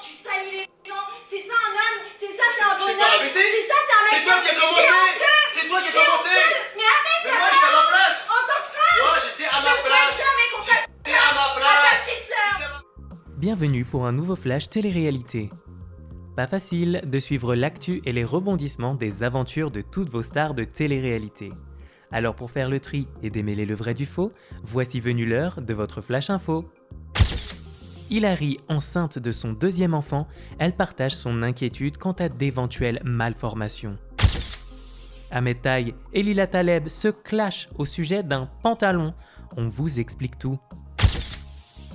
tu salis les gens. C'est ça un homme, c'est ça qui est un Je sais bonhomme. pas, mais C'est ça t'es un mec. c'est toi qui as commencé. C'est toi qui as commencé. Mais arrête, Mais moi j'étais à ma place. en tant que femme. Moi j'étais à ma place. Jamais qu'on fasse J'étais à ma à ta place. petite sœur. Bienvenue pour un nouveau flash télé-réalité. Pas facile de suivre l'actu et les rebondissements des aventures de toutes vos stars de télé-réalité. Alors pour faire le tri et démêler le vrai du faux, voici venue l'heure de votre flash info. Hilary, enceinte de son deuxième enfant, elle partage son inquiétude quant à d'éventuelles malformations. Ahmed Taï et Lila Taleb se clashent au sujet d'un pantalon. On vous explique tout.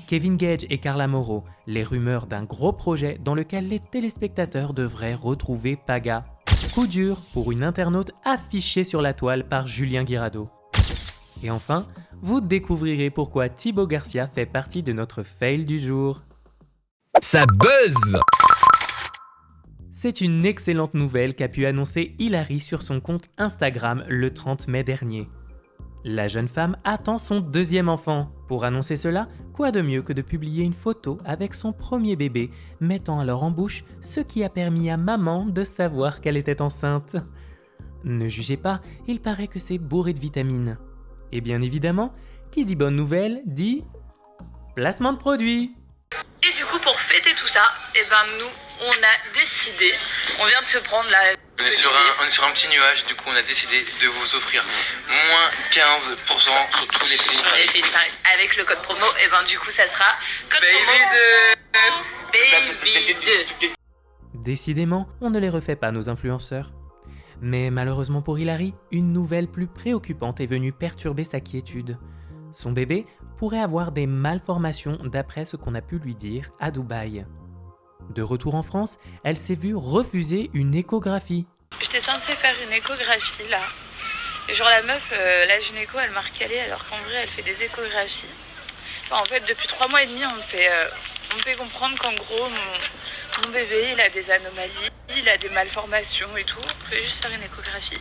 Kevin Gage et Carla Moreau, les rumeurs d'un gros projet dans lequel les téléspectateurs devraient retrouver Paga. Coup dur pour une internaute affichée sur la toile par Julien Guirado. Et enfin, vous découvrirez pourquoi Thibaut Garcia fait partie de notre fail du jour. Ça buzz! C'est une excellente nouvelle qu'a pu annoncer Hilary sur son compte Instagram le 30 mai dernier. La jeune femme attend son deuxième enfant. Pour annoncer cela, quoi de mieux que de publier une photo avec son premier bébé, mettant alors en bouche ce qui a permis à maman de savoir qu'elle était enceinte. Ne jugez pas, il paraît que c'est bourré de vitamines. Et bien évidemment, qui dit bonne nouvelle dit placement de produit. Et du coup, pour fêter tout ça, nous, on a décidé, on vient de se prendre la... On est sur un petit nuage, du coup on a décidé de vous offrir moins 15% sur tous les films. sur les films avec le code promo, du coup ça sera code promo Baby2. Décidément, on ne les refait pas nos influenceurs. Mais malheureusement pour Hilary, une nouvelle plus préoccupante est venue perturber sa quiétude. Son bébé pourrait avoir des malformations d'après ce qu'on a pu lui dire à Dubaï. De retour en France, elle s'est vue refuser une échographie. J'étais censée faire une échographie là. Et genre la meuf, la gynéco, elle m'a recalée alors qu'en vrai elle fait des échographies. Enfin en fait depuis 3 mois et demi on me fait comprendre qu'en gros mon bébé il a des anomalies, il a des malformations et tout. On pouvait juste faire une échographie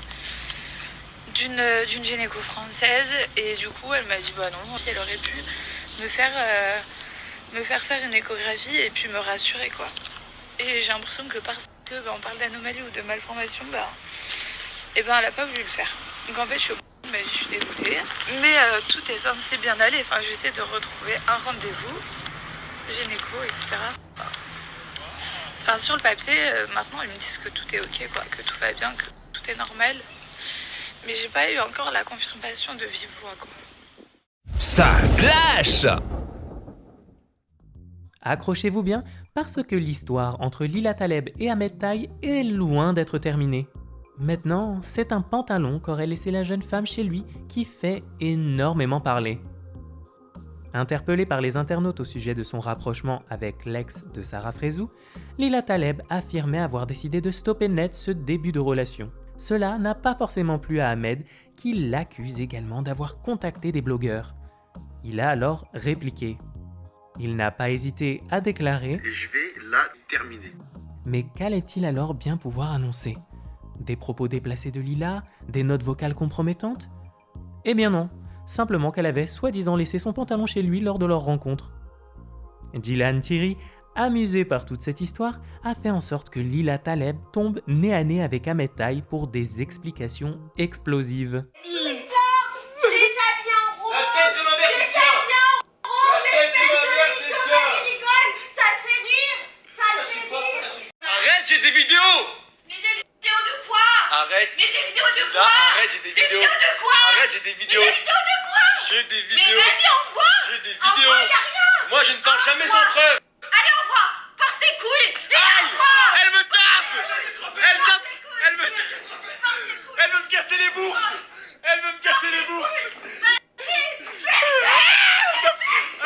d'une gynéco française et du coup elle m'a dit bah non, elle aurait pu me faire une échographie et puis me rassurer quoi. Et j'ai l'impression que parce que on parle d'anomalie ou de malformation, elle a pas voulu le faire. Donc en fait je suis dégoûtée. Mais tout est censé bien aller. Enfin j'essaie de retrouver un rendez-vous, gynéco, etc. Enfin sur le papier, maintenant ils me disent que tout est ok quoi, que tout va bien, que tout est normal. Mais j'ai pas eu encore la confirmation de vive voix quoi. Ça clash! Accrochez-vous bien, parce que l'histoire entre Lila Taleb et Ahmed Taï est loin d'être terminée. Maintenant, c'est un pantalon qu'aurait laissé la jeune femme chez lui qui fait énormément parler. Interpellée par les internautes au sujet de son rapprochement avec l'ex de Sarah Frézou, Lila Taleb affirmait avoir décidé de stopper net ce début de relation. Cela n'a pas forcément plu à Ahmed, qui l'accuse également d'avoir contacté des blogueurs. Il a alors répliqué. Il n'a pas hésité à déclarer « Et je vais la terminer ». Mais qu'allait-il alors bien pouvoir annoncer? Des propos déplacés de Lila? Des notes vocales compromettantes? Eh bien non, simplement qu'elle avait soi-disant laissé son pantalon chez lui lors de leur rencontre. Dylan Thierry, amusé par toute cette histoire, a fait en sorte que Lila Taleb tombe nez à nez avec Ahmed Taï pour des explications explosives. J'ai des vidéos! Mais des vidéos de quoi? Arrête! Mais des vidéos de quoi? Arrête, j'ai des Des vidéos! vidéos de quoi? Arrête, j'ai des Mais vidéos! des vidéos de quoi? J'ai des Mais vidéos! vas-y, envoie! J'ai des Envoie, vidéos! y a rien! Moi je ne parle jamais sans preuve! Allez, envoie! Par tes couilles! Et Aïe! envoie! Elle me tape! Elle tape! Elle veut me casser les bourses! Elle veut me casser les bourses! Elle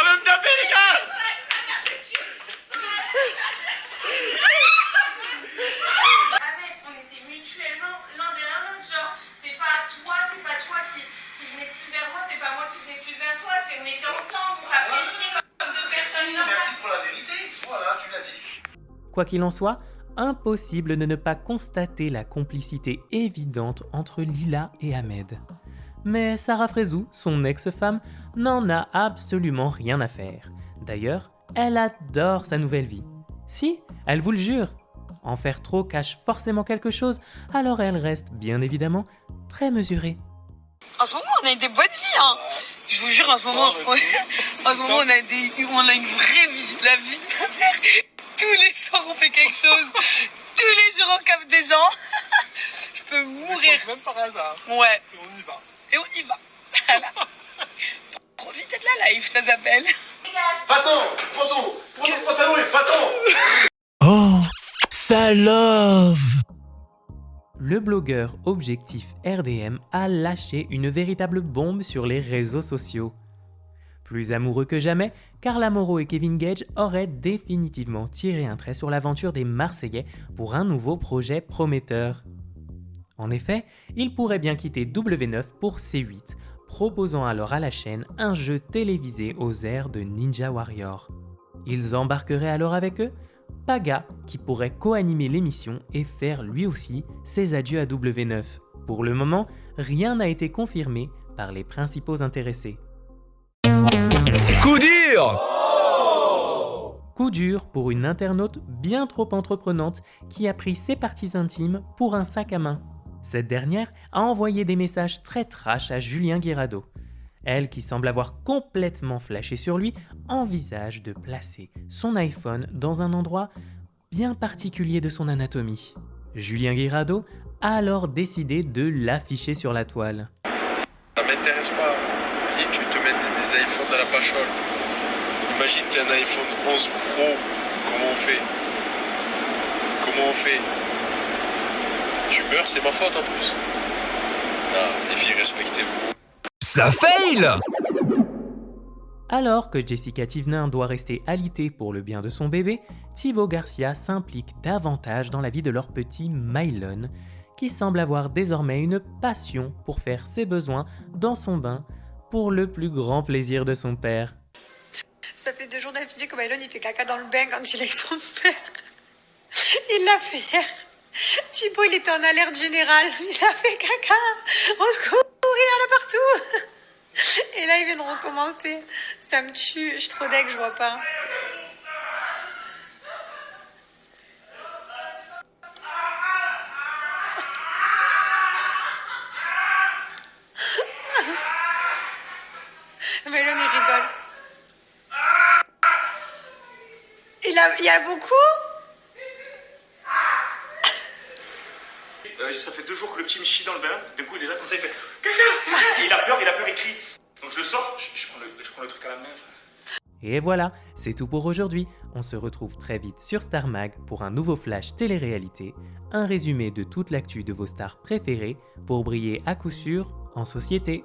veut me taper les gars! Ahmed, on était mutuellement l'un derrière l'autre, genre, c'est pas toi qui venais plus vers moi, c'est pas moi qui venais plus vers toi, on était ensemble, on s'appréciait comme deux personnes normales. Merci pour la vérité, voilà, tu l'as dit. Quoi qu'il en soit, impossible de ne pas constater la complicité évidente entre Lila et Ahmed. Mais Sarah Frézou, son ex-femme, n'en a absolument rien à faire. D'ailleurs, elle adore sa nouvelle vie. Si, elle vous le jure. En faire trop cache forcément quelque chose, alors elle reste bien évidemment très mesurée. En ce moment, on a des bonnes vies, hein. Je vous jure, en ce moment, on a une vraie vie. La vie de ma mère. Tous les soirs, on fait quelque chose. Tous les jours, on capte des gens. Je peux mourir. Même par hasard. Ouais. Et on y va. Et on y va. Voilà. Profitez de la life, ça s'appelle. Va-t'en. Prends ton pantalon et va-t'en. Oh, ça love. Le blogueur Objectif RDM a lâché une véritable bombe sur les réseaux sociaux. Plus amoureux que jamais, Carla Moreau et Kevin Gage auraient définitivement tiré un trait sur l'aventure des Marseillais pour un nouveau projet prometteur. En effet, ils pourraient bien quitter W9 pour C8, proposant alors à la chaîne un jeu télévisé aux airs de Ninja Warrior. Ils embarqueraient alors avec eux Paga, qui pourrait co-animer l'émission et faire lui aussi ses adieux à W9. Pour le moment, rien n'a été confirmé par les principaux intéressés. Coup dur. Coup dur pour une internaute bien trop entreprenante qui a pris ses parties intimes pour un sac à main. Cette dernière a envoyé des messages très trash à Julien Guirado. Elle, qui semble avoir complètement flashé sur lui, envisage de placer son iPhone dans un endroit bien particulier de son anatomie. Julien Guirado a alors décidé de l'afficher sur la toile. Ça m'intéresse pas. Imagine, tu te mets des iPhones dans la pachole. Imagine, tu as un iPhone 11 Pro. Comment on fait Tu meurs, c'est ma faute en plus. Ah, les filles, respectez-vous. Ça fail. Alors que Jessica Thivenin doit rester alitée pour le bien de son bébé, Thibaut Garcia s'implique davantage dans la vie de leur petit Mylon, qui semble avoir désormais une passion pour faire ses besoins dans son bain, pour le plus grand plaisir de son père. Ça fait 2 jours d'affilée que Mylon il fait caca dans le bain quand il est avec son père. Il l'a fait hier. Thibaut il était en alerte générale. Il a fait caca. Au secours, il en a partout. Et là il vient de recommencer. Ça me tue. Je suis trop deg, je vois pas. Mylon il rigole. Il y a beaucoup. Ça fait 2 jours que le petit me chie dans le bain. Du coup, il est là, comme ça, il fait caca. Il a peur, il crie. Donc je le sors, je prends le truc à la main. Et voilà, c'est tout pour aujourd'hui. On se retrouve très vite sur Star Mag pour un nouveau flash télé-réalité, un résumé de toute l'actu de vos stars préférées pour briller à coup sûr en société.